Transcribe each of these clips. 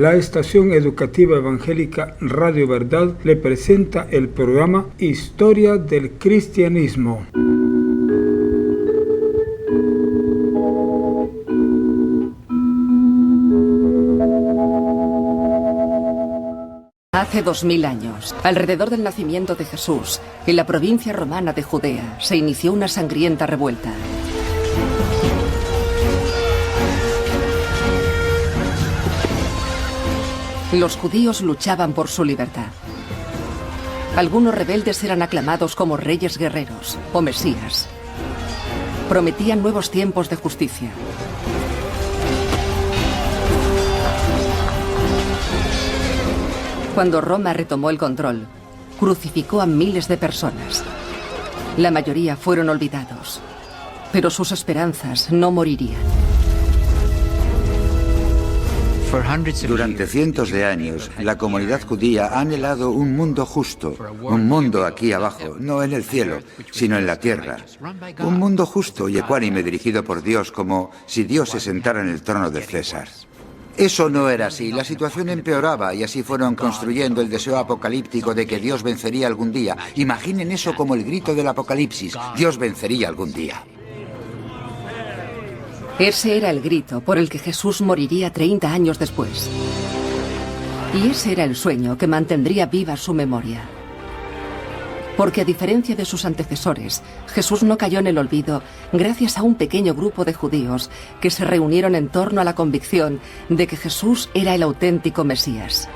la estación educativa evangélica Radio Verdad le presenta el programa Historia del Cristianismo. Hace 2000 años, alrededor del nacimiento de Jesús, en la provincia romana de Judea, se inició una sangrienta revuelta. Los judíos luchaban por su libertad. Algunos rebeldes eran aclamados como reyes guerreros o mesías. Prometían nuevos tiempos de justicia. Cuando Roma retomó el control, crucificó a miles de personas. La mayoría fueron olvidados, pero sus esperanzas no morirían. Durante cientos de años, la comunidad judía ha anhelado un mundo justo, un mundo aquí abajo, no en el cielo, sino en la tierra. Un mundo justo y ecuánime dirigido por Dios, como si Dios se sentara en el trono de César. Eso no era así, la situación empeoraba y así fueron construyendo el deseo apocalíptico de que Dios vencería algún día. Imaginen eso como el grito del apocalipsis, Dios vencería algún día. Ese era el grito por el que Jesús moriría 30 años después. Y ese era el sueño que mantendría viva su memoria. Porque a diferencia de sus antecesores, Jesús no cayó en el olvido gracias a un pequeño grupo de judíos que se reunieron en torno a la convicción de que Jesús era el auténtico Mesías,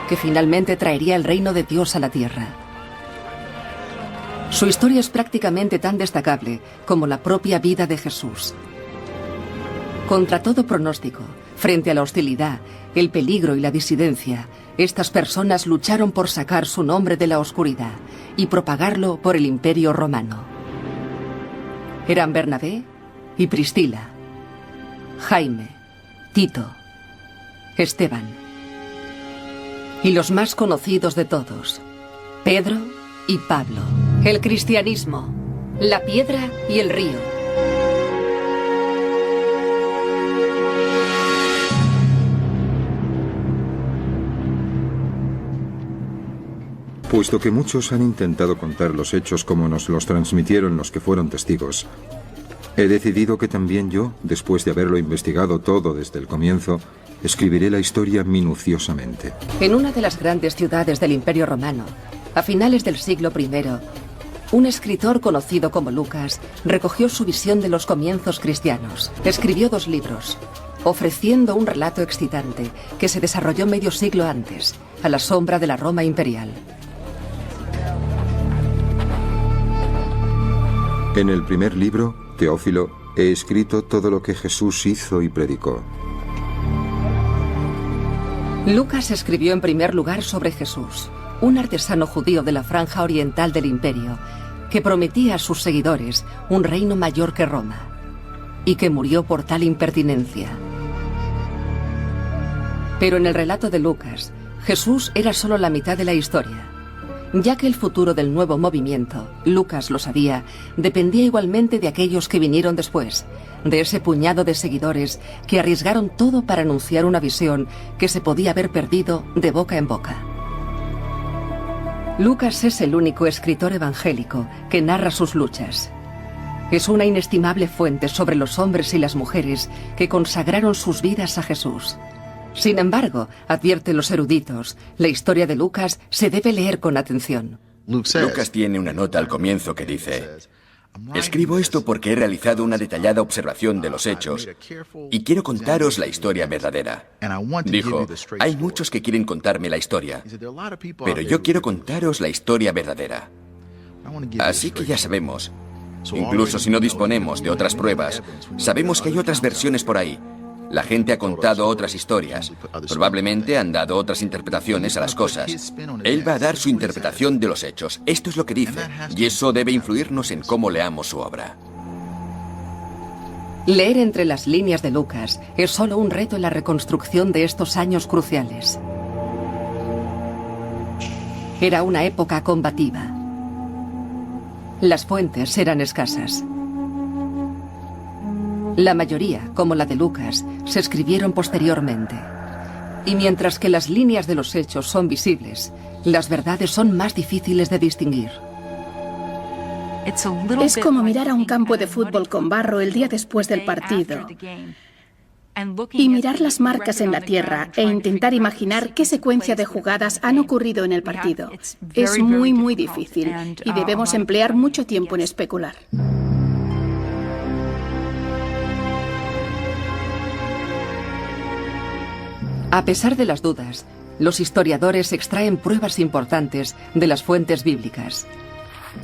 que finalmente traería el reino de Dios a la tierra. Su historia es prácticamente tan destacable como la propia vida de Jesús. Contra todo pronóstico, frente a la hostilidad, el peligro y la disidencia, estas personas lucharon por sacar su nombre de la oscuridad y propagarlo por el Imperio Romano. Eran Bernabé y Priscila, Jaime, Tito, Esteban y los más conocidos de todos, Pedro y Pablo. El cristianismo, la piedra y el río. Puesto que muchos han intentado contar los hechos como nos los transmitieron los que fueron testigos, he decidido que también yo, después de haberlo investigado todo desde el comienzo, escribiré la historia minuciosamente. En una de las grandes ciudades del Imperio Romano, a finales del siglo I, un escritor conocido como Lucas recogió su visión de los comienzos cristianos. Escribió 2 libros, ofreciendo un relato excitante que se desarrolló medio siglo antes, a la sombra de la Roma imperial. En el primer libro, Teófilo, he escrito todo lo que Jesús hizo y predicó. Lucas escribió en primer lugar sobre Jesús, un artesano judío de la franja oriental del imperio, que prometía a sus seguidores un reino mayor que Roma, y que murió por tal impertinencia. Pero en el relato de Lucas, Jesús era solo la mitad de la historia, ya que el futuro del nuevo movimiento, Lucas lo sabía, dependía igualmente de aquellos que vinieron después, de ese puñado de seguidores que arriesgaron todo para anunciar una visión que se podía haber perdido de boca en boca. Lucas es el único escritor evangélico que narra sus luchas. Es una inestimable fuente sobre los hombres y las mujeres que consagraron sus vidas a Jesús. Sin embargo, advierten los eruditos, la historia de Lucas se debe leer con atención. Lucas tiene una nota al comienzo que dice: escribo esto porque he realizado una detallada observación de los hechos y quiero contaros la historia verdadera. Dijo, hay muchos que quieren contarme la historia, pero yo quiero contaros la historia verdadera. Así que ya sabemos, incluso si no disponemos de otras pruebas, sabemos que hay otras versiones por ahí. La gente ha contado otras historias. Probablemente han dado otras interpretaciones a las cosas. Él va a dar su interpretación de los hechos. Esto es lo que dice. Y eso debe influirnos en cómo leamos su obra. Leer entre las líneas de Lucas es solo un reto en la reconstrucción de estos años cruciales. Era una época combativa. Las fuentes eran escasas. La mayoría, como la de Lucas, se escribieron posteriormente. Y mientras que las líneas de los hechos son visibles, las verdades son más difíciles de distinguir. Es como mirar a un campo de fútbol con barro el día después del partido y mirar las marcas en la tierra e intentar imaginar qué secuencia de jugadas han ocurrido en el partido. Es muy, muy difícil y debemos emplear mucho tiempo en especular. A pesar de las dudas, los historiadores extraen pruebas importantes de las fuentes bíblicas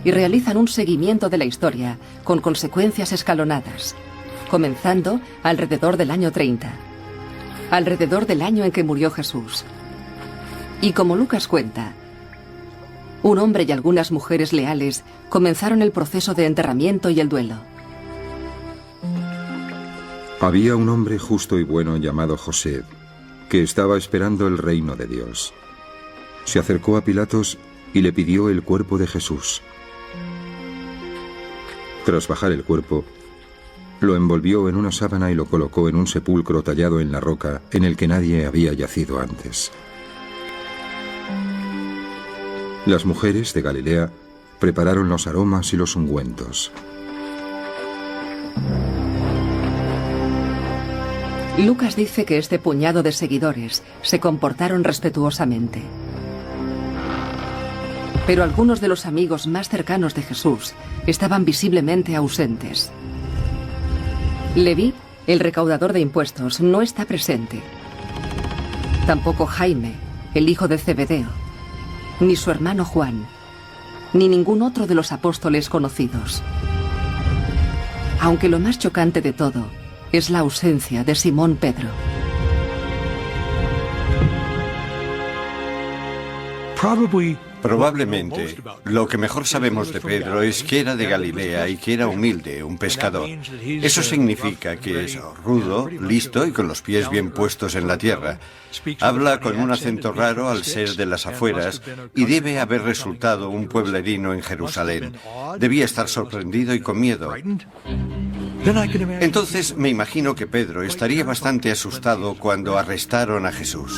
y realizan un seguimiento de la historia con consecuencias escalonadas, comenzando alrededor del año 30, alrededor del año en que murió Jesús. Y como Lucas cuenta, un hombre y algunas mujeres leales comenzaron el proceso de enterramiento y el duelo. Había un hombre justo y bueno llamado José, que estaba esperando el reino de Dios. Se acercó a Pilatos y le pidió el cuerpo de Jesús. Tras bajar el cuerpo, lo envolvió en una sábana y lo colocó en un sepulcro tallado en la roca en el que nadie había yacido antes. Las mujeres de Galilea prepararon los aromas y los ungüentos. Lucas dice que este puñado de seguidores se comportaron respetuosamente. Pero algunos de los amigos más cercanos de Jesús estaban visiblemente ausentes. Leví, el recaudador de impuestos, no está presente. Tampoco Jaime, el hijo de Zebedeo, ni su hermano Juan, ni ningún otro de los apóstoles conocidos. Aunque lo más chocante de todo es la ausencia de Simón Pedro. Probablemente, lo que mejor sabemos de Pedro es que era de Galilea y que era humilde, un pescador. Eso significa que es rudo, listo y con los pies bien puestos en la tierra. Habla con un acento raro al ser de las afueras y debe haber resultado un pueblerino en Jerusalén. Debía estar sorprendido y con miedo. Entonces me imagino que Pedro estaría bastante asustado cuando arrestaron a Jesús.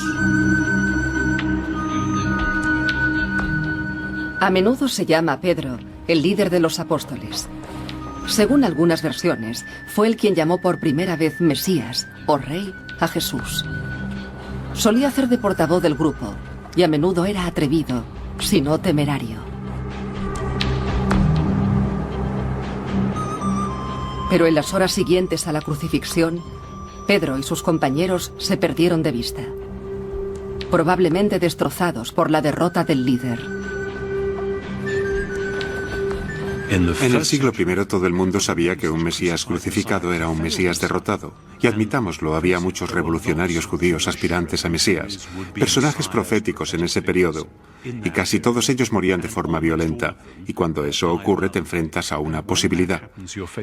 A menudo se llama a Pedro el líder de los apóstoles. Según algunas versiones, fue él quien llamó por primera vez Mesías o Rey a Jesús. Solía hacer de portavoz del grupo y a menudo era atrevido, si no temerario. Pero en las horas siguientes a la crucifixión, Pedro y sus compañeros se perdieron de vista, probablemente destrozados por la derrota del líder. En el siglo I todo el mundo sabía que un Mesías crucificado era un Mesías derrotado. Y admitámoslo, había muchos revolucionarios judíos aspirantes a Mesías, personajes proféticos en ese periodo. Y casi todos ellos morían de forma violenta. Y cuando eso ocurre te enfrentas a una posibilidad.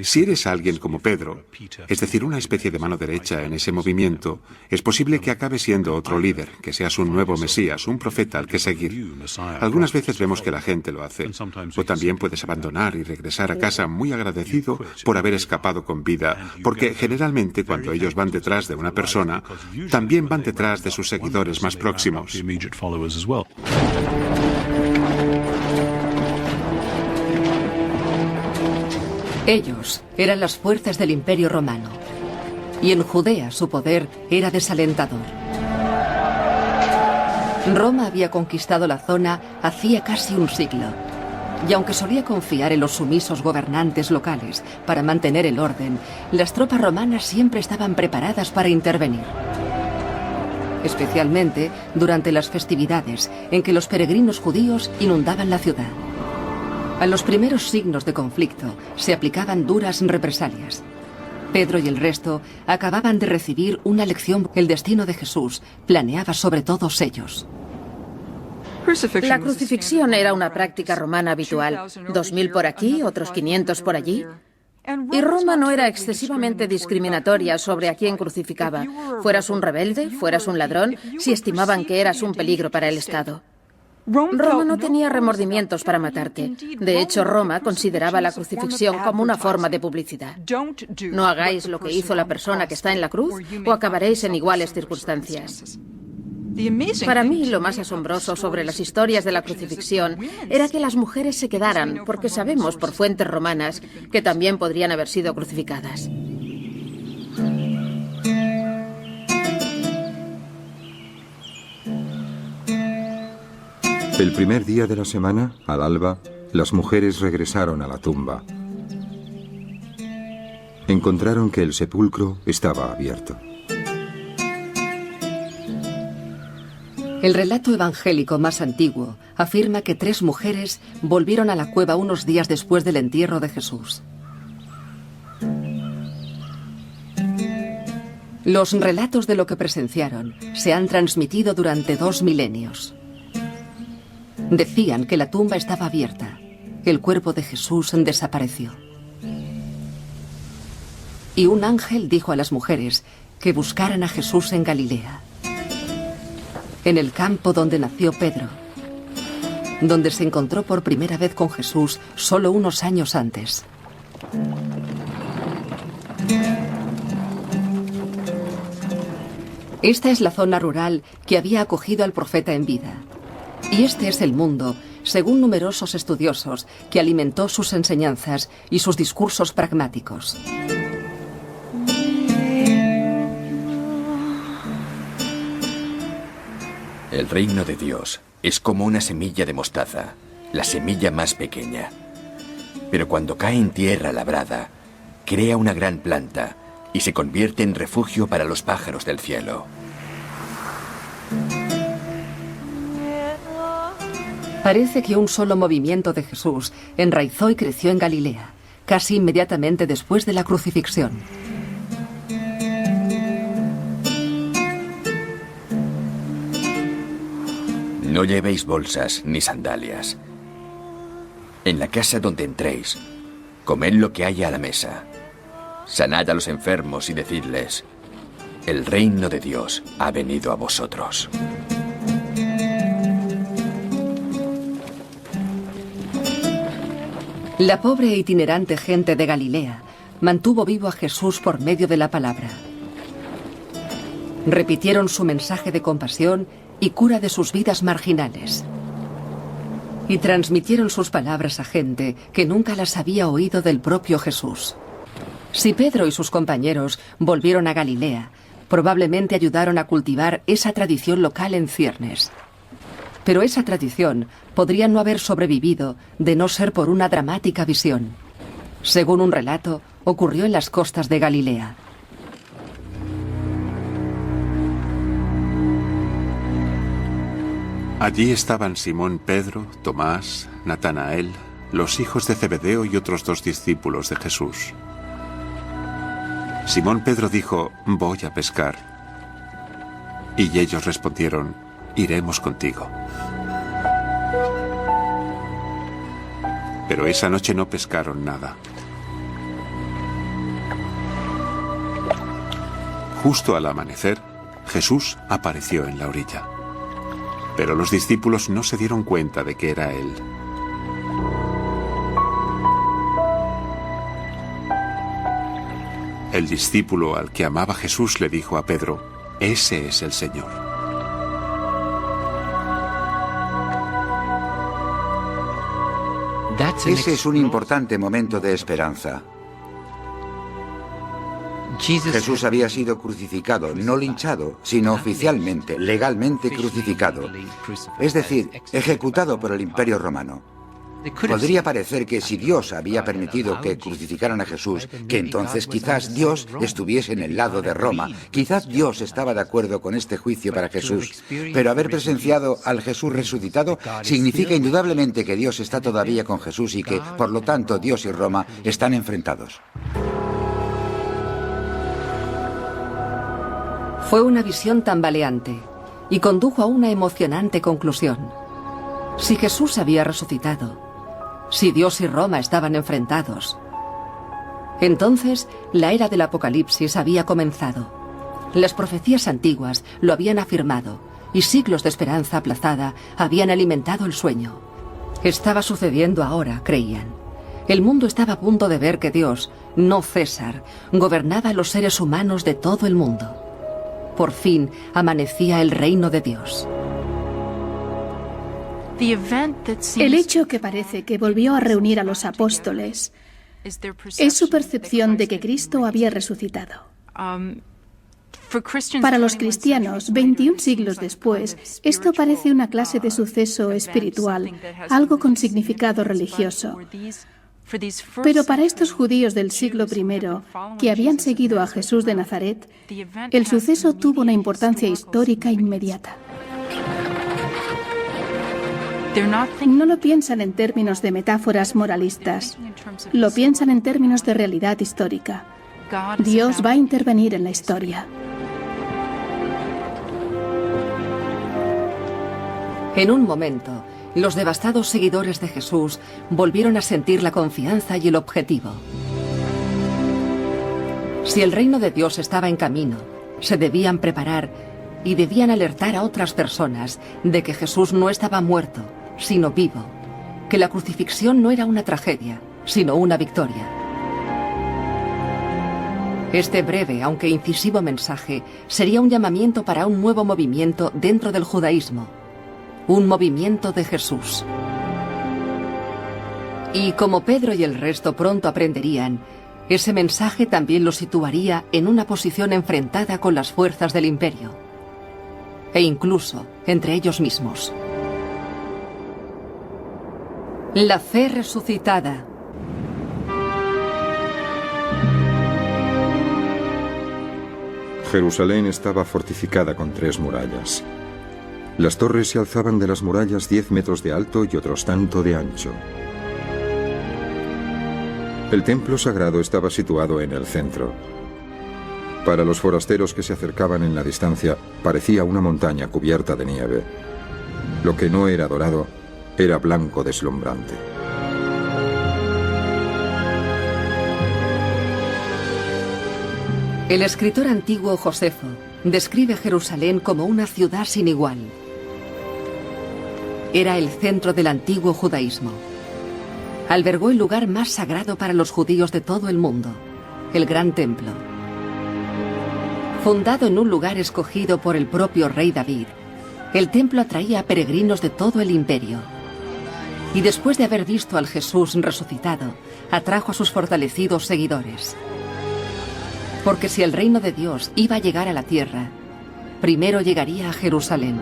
Si eres alguien como Pedro, es decir, una especie de mano derecha en ese movimiento, es posible que acabe siendo otro líder, que seas un nuevo Mesías, un profeta al que seguir. Algunas veces vemos que la gente lo hace. O también puedes abandonar y regresar a casa muy agradecido por haber escapado con vida, porque generalmente cuando ellos van detrás de una persona, también van detrás de sus seguidores más próximos. Ellos eran las fuerzas del Imperio Romano, y en Judea su poder era desalentador. Roma había conquistado la zona hacía casi un siglo, y aunque solía confiar en los sumisos gobernantes locales para mantener el orden, las tropas romanas siempre estaban preparadas para intervenir. Especialmente durante las festividades en que los peregrinos judíos inundaban la ciudad. A los primeros signos de conflicto se aplicaban duras represalias. Pedro y el resto acababan de recibir una lección que el destino de Jesús planeaba sobre todos ellos. La crucifixión era una práctica romana habitual. 2000 por aquí, otros 500 por allí. Y Roma no era excesivamente discriminatoria sobre a quién crucificaba. Fueras un rebelde, fueras un ladrón, si estimaban que eras un peligro para el Estado. Roma no tenía remordimientos para matarte. De hecho, Roma consideraba la crucifixión como una forma de publicidad. No hagáis lo que hizo la persona que está en la cruz o acabaréis en iguales circunstancias. Para mí, lo más asombroso sobre las historias de la crucifixión era que las mujeres se quedaran, porque sabemos por fuentes romanas que también podrían haber sido crucificadas. El primer día de la semana, al alba, las mujeres regresaron a la tumba. Encontraron que el sepulcro estaba abierto. El relato evangélico más antiguo afirma que 3 mujeres volvieron a la cueva unos días después del entierro de Jesús. Los relatos de lo que presenciaron se han transmitido durante 2 milenios. Decían que la tumba estaba abierta. El cuerpo de Jesús desapareció. Y un ángel dijo a las mujeres que buscaran a Jesús en Galilea, en el campo donde nació Pedro, donde se encontró por primera vez con Jesús solo unos años antes. Esta es la zona rural que había acogido al profeta en vida. Y este es el mundo, según numerosos estudiosos, que alimentó sus enseñanzas y sus discursos pragmáticos. El reino de Dios es como una semilla de mostaza, la semilla más pequeña. Pero cuando cae en tierra labrada, crea una gran planta y se convierte en refugio para los pájaros del cielo. Parece que un solo movimiento de Jesús enraizó y creció en Galilea, casi inmediatamente después de la crucifixión. No llevéis bolsas ni sandalias. En la casa donde entréis, comed lo que haya a la mesa. Sanad a los enfermos y decidles, el reino de Dios ha venido a vosotros. La pobre e itinerante gente de Galilea mantuvo vivo a Jesús por medio de la palabra. Repitieron su mensaje de compasión y cura de sus vidas marginales. Y transmitieron sus palabras a gente que nunca las había oído del propio Jesús. Si Pedro y sus compañeros volvieron a Galilea, probablemente ayudaron a cultivar esa tradición local en ciernes. Pero esa tradición podría no haber sobrevivido de no ser por una dramática visión. Según un relato, ocurrió en las costas de Galilea. Allí estaban Simón Pedro, Tomás, Natanael, los hijos de Zebedeo y otros 2 discípulos de Jesús. Simón Pedro dijo, voy a pescar. Y ellos respondieron, iremos contigo. Pero esa noche no pescaron nada. Justo al amanecer, Jesús apareció en la orilla. Pero los discípulos no se dieron cuenta de que era él. El discípulo al que amaba Jesús le dijo a Pedro, ese es el Señor. Ese es un importante momento de esperanza. Jesús había sido crucificado, no linchado, sino oficialmente, legalmente crucificado. Es decir, ejecutado por el Imperio Romano. Podría parecer que si Dios había permitido que crucificaran a Jesús, que entonces quizás Dios estuviese en el lado de Roma, quizás Dios estaba de acuerdo con este juicio para Jesús. Pero haber presenciado al Jesús resucitado significa indudablemente que Dios está todavía con Jesús y que, por lo tanto, Dios y Roma están enfrentados. Fue una visión tambaleante y condujo a una emocionante conclusión. Si Jesús había resucitado, si Dios y Roma estaban enfrentados, entonces la era del Apocalipsis había comenzado. Las profecías antiguas lo habían afirmado y siglos de esperanza aplazada habían alimentado el sueño. Estaba sucediendo ahora, creían. El mundo estaba a punto de ver que Dios, no César, gobernaba a los seres humanos de todo el mundo. por fin amanecía el reino de Dios. El hecho que parece que volvió a reunir a los apóstoles es su percepción de que Cristo había resucitado. Para los cristianos, 21 siglos después, esto parece una clase de suceso espiritual, algo con significado religioso. Pero para estos judíos del siglo I, que habían seguido a Jesús de Nazaret, el suceso tuvo una importancia histórica inmediata. No lo piensan en términos de metáforas moralistas, lo piensan en términos de realidad histórica. Dios va a intervenir en la historia. En un momento, los devastados seguidores de Jesús volvieron a sentir la confianza y el objetivo. Si el reino de Dios estaba en camino, se debían preparar y debían alertar a otras personas de que Jesús no estaba muerto, sino vivo, que la crucifixión no era una tragedia, sino una victoria. Este breve, aunque incisivo mensaje sería un llamamiento para un nuevo movimiento dentro del judaísmo, un movimiento de Jesús. Y como Pedro y el resto pronto aprenderían, ese mensaje también los situaría en una posición enfrentada con las fuerzas del imperio, e incluso entre ellos mismos. La fe resucitada. Jerusalén estaba fortificada con 3 murallas. Las torres se alzaban de las murallas 10 metros de alto y otros tanto de ancho. El templo sagrado estaba situado en el centro. Para los forasteros que se acercaban en la distancia, parecía una montaña cubierta de nieve. Lo que no era dorado, era blanco deslumbrante. El escritor antiguo Josefo describe Jerusalén como una ciudad sin igual. Era el centro del antiguo judaísmo. Albergó el lugar más sagrado para los judíos de todo el mundo, el Gran Templo. Fundado en un lugar escogido por el propio rey David, el templo atraía a peregrinos de todo el imperio. Y después de haber visto al Jesús resucitado, atrajo a sus fortalecidos seguidores. Porque si el reino de Dios iba a llegar a la tierra, primero llegaría a Jerusalén.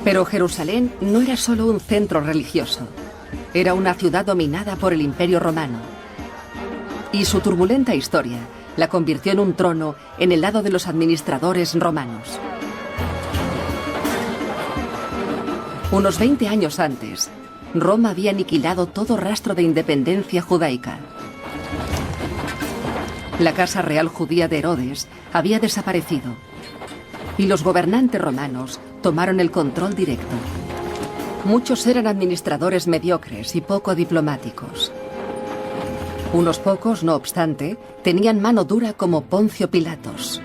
Pero Jerusalén no era solo un centro religioso, era una ciudad dominada por el Imperio Romano. Y su turbulenta historia la convirtió en un trono en el lado de los administradores romanos. Unos 20 años antes, Roma había aniquilado todo rastro de independencia judaica. La casa real judía de Herodes había desaparecido y los gobernantes romanos tomaron el control directo. Muchos eran administradores mediocres y poco diplomáticos. Unos pocos, no obstante, tenían mano dura como Poncio Pilatos.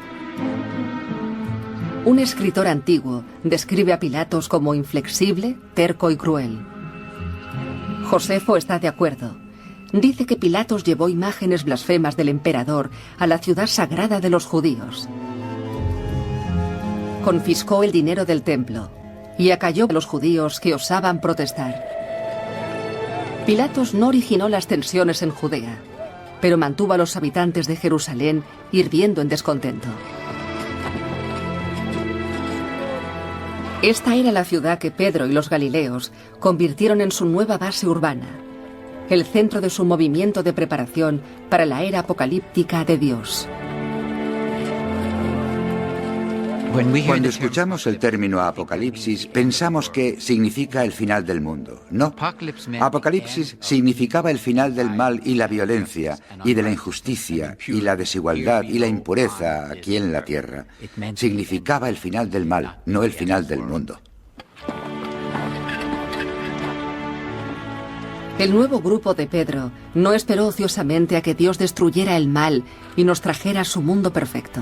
Un escritor antiguo describe a Pilatos como inflexible, terco y cruel. Josefo está de acuerdo. Dice que Pilatos llevó imágenes blasfemas del emperador a la ciudad sagrada de los judíos. Confiscó el dinero del templo y acalló a los judíos que osaban protestar. Pilatos no originó las tensiones en Judea, pero mantuvo a los habitantes de Jerusalén hirviendo en descontento. Esta era la ciudad que Pedro y los galileos convirtieron en su nueva base urbana, el centro de su movimiento de preparación para la era apocalíptica de Dios. Cuando escuchamos el término apocalipsis, pensamos que significa el final del mundo. No. Apocalipsis significaba el final del mal y la violencia, y de la injusticia, y la desigualdad, y la impureza aquí en la tierra. Significaba el final del mal, no el final del mundo. El nuevo grupo de Pedro no esperó ociosamente a que Dios destruyera el mal y nos trajera su mundo perfecto.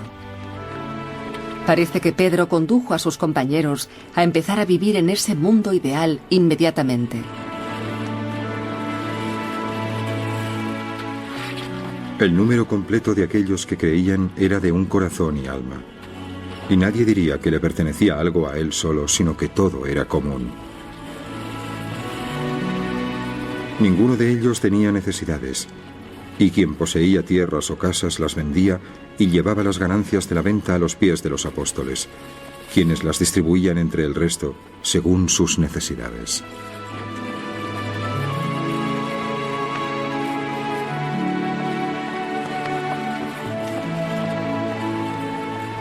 Parece que Pedro condujo a sus compañeros a empezar a vivir en ese mundo ideal inmediatamente. El número completo de aquellos que creían era de un corazón y alma. Y nadie diría que le pertenecía algo a él solo, sino que todo era común. Ninguno de ellos tenía necesidades, y quien poseía tierras o casas las vendía y llevaba las ganancias de la venta a los pies de los apóstoles, quienes las distribuían entre el resto según sus necesidades.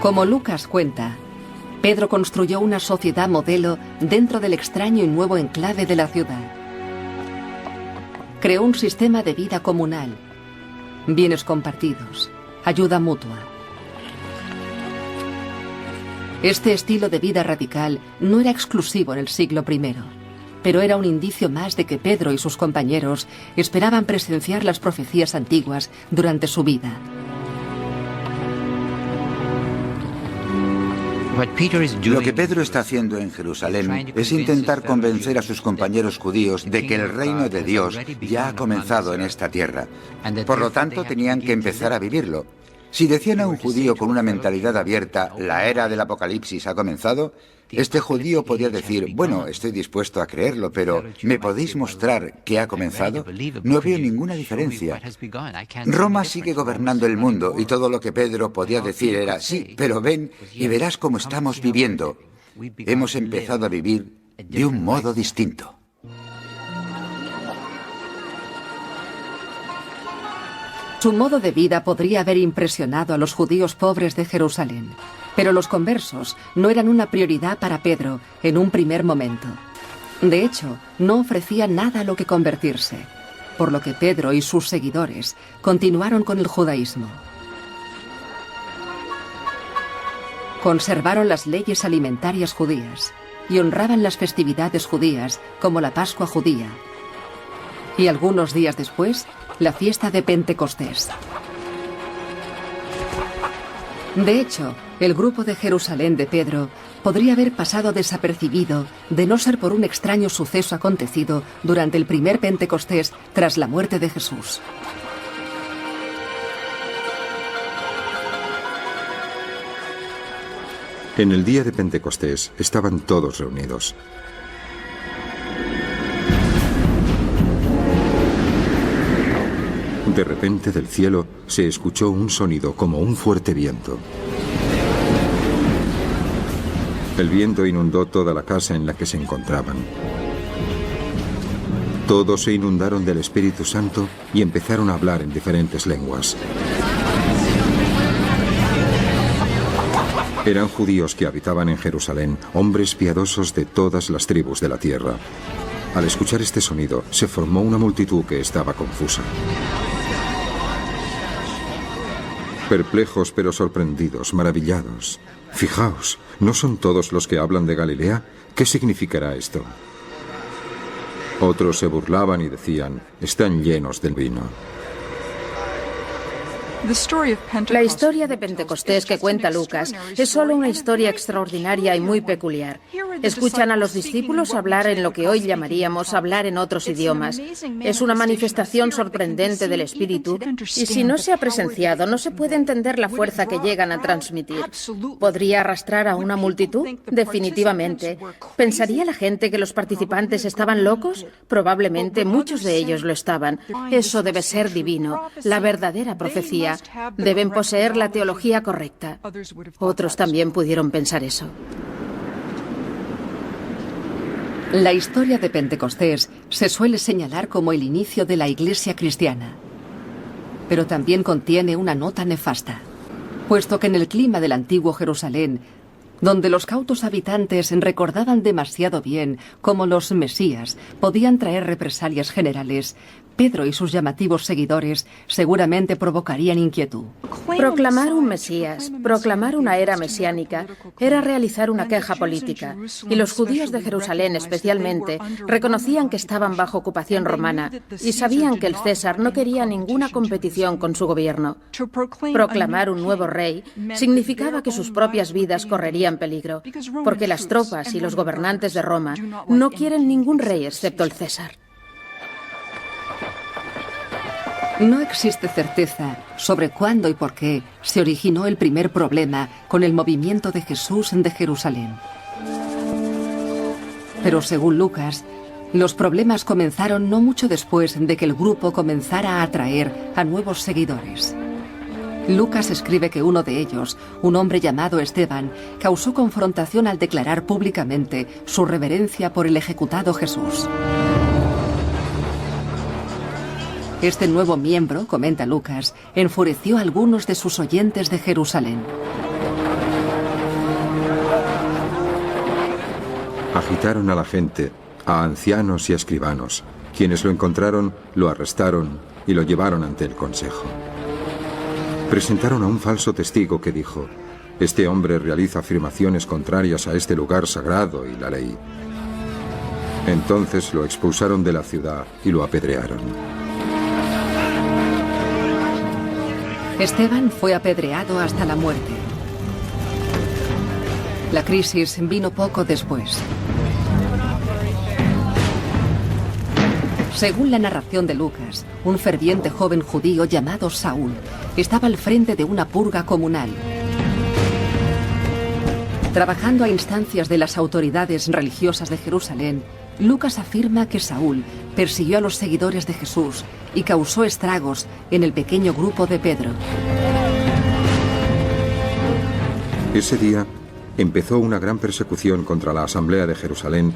Como Lucas cuenta, Pedro construyó una sociedad modelo dentro del extraño y nuevo enclave de la ciudad. Creó un sistema de vida comunal, bienes compartidos, ayuda mutua. Este estilo de vida radical no era exclusivo en el siglo I, pero era un indicio más de que Pedro y sus compañeros esperaban presenciar las profecías antiguas durante su vida. Lo que Pedro está haciendo en Jerusalén es intentar convencer a sus compañeros judíos de que el reino de Dios ya ha comenzado en esta tierra. Por lo tanto, tenían que empezar a vivirlo. Si decían a un judío con una mentalidad abierta, la era del Apocalipsis ha comenzado, este judío podía decir, bueno, estoy dispuesto a creerlo, pero ¿me podéis mostrar que ha comenzado? No veo ninguna diferencia. Roma sigue gobernando el mundo y todo lo que Pedro podía decir era, sí, pero ven y verás cómo estamos viviendo. Hemos empezado a vivir de un modo distinto. Su modo de vida podría haber impresionado a los judíos pobres de Jerusalén, pero los conversos no eran una prioridad para Pedro en un primer momento. De hecho, no ofrecían nada a lo que convertirse, por lo que Pedro y sus seguidores continuaron con el judaísmo. Conservaron las leyes alimentarias judías y honraban las festividades judías como la Pascua judía. Y algunos días después, la fiesta de Pentecostés. De hecho, el grupo de Jerusalén de Pedro podría haber pasado desapercibido de no ser por un extraño suceso acontecido durante el primer Pentecostés tras la muerte de Jesús. En el día de Pentecostés estaban todos reunidos. De repente del cielo se escuchó un sonido como un fuerte viento. El viento inundó toda la casa en la que se encontraban. Todos se inundaron del Espíritu Santo y empezaron a hablar en diferentes lenguas. Eran judíos que habitaban en Jerusalén, hombres piadosos de todas las tribus de la tierra. Al escuchar este sonido, se formó una multitud que estaba confusa. Perplejos pero sorprendidos, maravillados. Fijaos, ¿no son todos los que hablan de Galilea? ¿Qué significará esto? Otros se burlaban y decían, están llenos del vino. La historia de Pentecostés que cuenta Lucas es solo una historia extraordinaria y muy peculiar. Escuchan a los discípulos hablar en lo que hoy llamaríamos hablar en otros idiomas. Es una manifestación sorprendente del Espíritu y si no se ha presenciado, no se puede entender la fuerza que llegan a transmitir. ¿Podría arrastrar a una multitud? Definitivamente. ¿Pensaría la gente que los participantes estaban locos? Probablemente muchos de ellos lo estaban. Eso debe ser divino, la verdadera profecía. Deben poseer la teología correcta. Otros también pudieron pensar eso. La historia de Pentecostés se suele señalar como el inicio de la Iglesia cristiana, pero también contiene una nota nefasta, puesto que en el clima del antiguo Jerusalén, donde los cautos habitantes recordaban demasiado bien cómo los mesías podían traer represalias generales, Pedro y sus llamativos seguidores seguramente provocarían inquietud. Proclamar un Mesías, proclamar una era mesiánica, era realizar una queja política. Y los judíos de Jerusalén especialmente reconocían que estaban bajo ocupación romana y sabían que el César no quería ninguna competición con su gobierno. Proclamar un nuevo rey significaba que sus propias vidas correrían peligro, porque las tropas y los gobernantes de Roma no quieren ningún rey excepto el César. No existe certeza sobre cuándo y por qué se originó el primer problema con el movimiento de Jesús de Jerusalén. Pero según Lucas, los problemas comenzaron no mucho después de que el grupo comenzara a atraer a nuevos seguidores. Lucas escribe que uno de ellos, un hombre llamado Esteban, causó confrontación al declarar públicamente su reverencia por el ejecutado Jesús. Este nuevo miembro, comenta Lucas, enfureció a algunos de sus oyentes de Jerusalén. Agitaron a la gente, a ancianos y a escribanos. Quienes lo encontraron, lo arrestaron y lo llevaron ante el consejo. Presentaron a un falso testigo que dijo: «Este hombre realiza afirmaciones contrarias a este lugar sagrado y la ley». Entonces lo expulsaron de la ciudad y lo apedrearon. Esteban fue apedreado hasta la muerte. La crisis vino poco después. Según la narración de Lucas, un ferviente joven judío llamado Saúl estaba al frente de una purga comunal. Trabajando a instancias de las autoridades religiosas de Jerusalén, Lucas afirma que Saúl persiguió a los seguidores de Jesús y causó estragos en el pequeño grupo de Pedro. Ese día empezó una gran persecución contra la asamblea de Jerusalén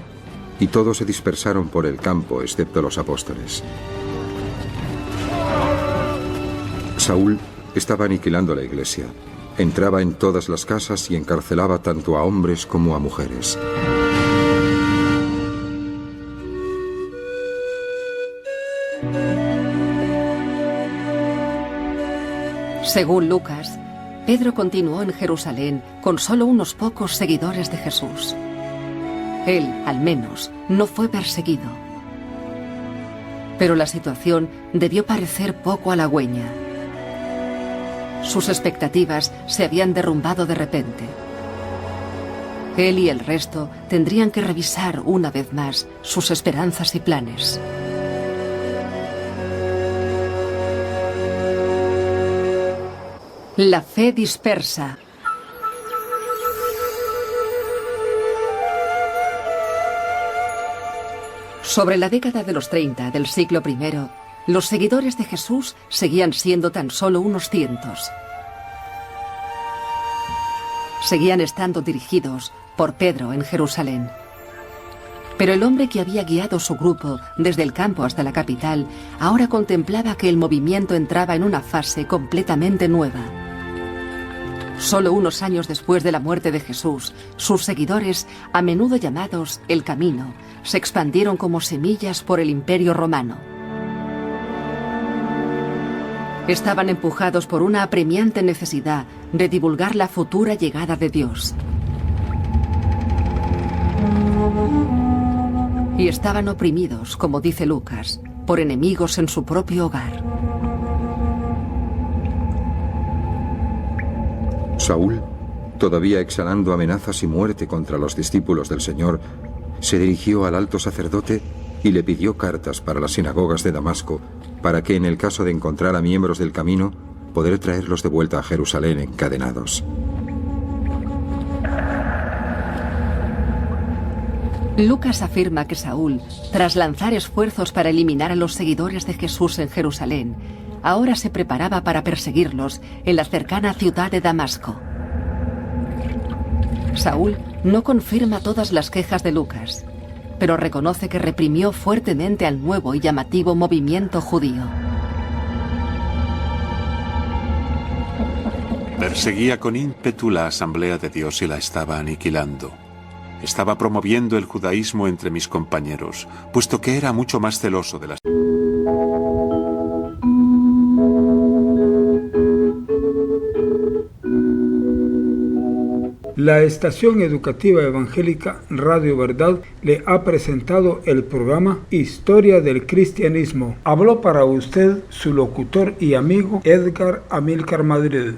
y todos se dispersaron por el campo excepto los apóstoles. Saúl estaba aniquilando la iglesia. Entraba en todas las casas y encarcelaba tanto a hombres como a mujeres. Según Lucas, Pedro continuó en Jerusalén con solo unos pocos seguidores de Jesús. Él, al menos, no fue perseguido. Pero la situación debió parecer poco halagüeña. Sus expectativas se habían derrumbado de repente. Él y el resto tendrían que revisar una vez más sus esperanzas y planes. La fe dispersa. Sobre la década de los 30 del siglo I, los seguidores de Jesús seguían siendo tan solo unos cientos. Seguían estando dirigidos por Pedro en Jerusalén. Pero el hombre que había guiado su grupo desde el campo hasta la capital ahora contemplaba que el movimiento entraba en una fase completamente nueva. Solo unos años después de la muerte de Jesús, sus seguidores, a menudo llamados el Camino, se expandieron como semillas por el Imperio Romano. Estaban empujados por una apremiante necesidad de divulgar la futura llegada de Dios. Y estaban oprimidos, como dice Lucas, por enemigos en su propio hogar. Saúl, todavía exhalando amenazas y muerte contra los discípulos del Señor, se dirigió al alto sacerdote y le pidió cartas para las sinagogas de Damasco, para que en el caso de encontrar a miembros del Camino, poder traerlos de vuelta a Jerusalén encadenados. Lucas afirma que Saúl, tras lanzar esfuerzos para eliminar a los seguidores de Jesús en Jerusalén, ahora se preparaba para perseguirlos en la cercana ciudad de Damasco. Saúl no confirma todas las quejas de Lucas, pero reconoce que reprimió fuertemente al nuevo y llamativo movimiento judío. Perseguía con ímpetu la Asamblea de Dios y la estaba aniquilando. Estaba promoviendo el judaísmo entre mis compañeros, puesto que era mucho más celoso de las... La estación educativa evangélica Radio Verdad le ha presentado el programa Historia del Cristianismo. Habló para usted su locutor y amigo Edgar Amílcar Madrid.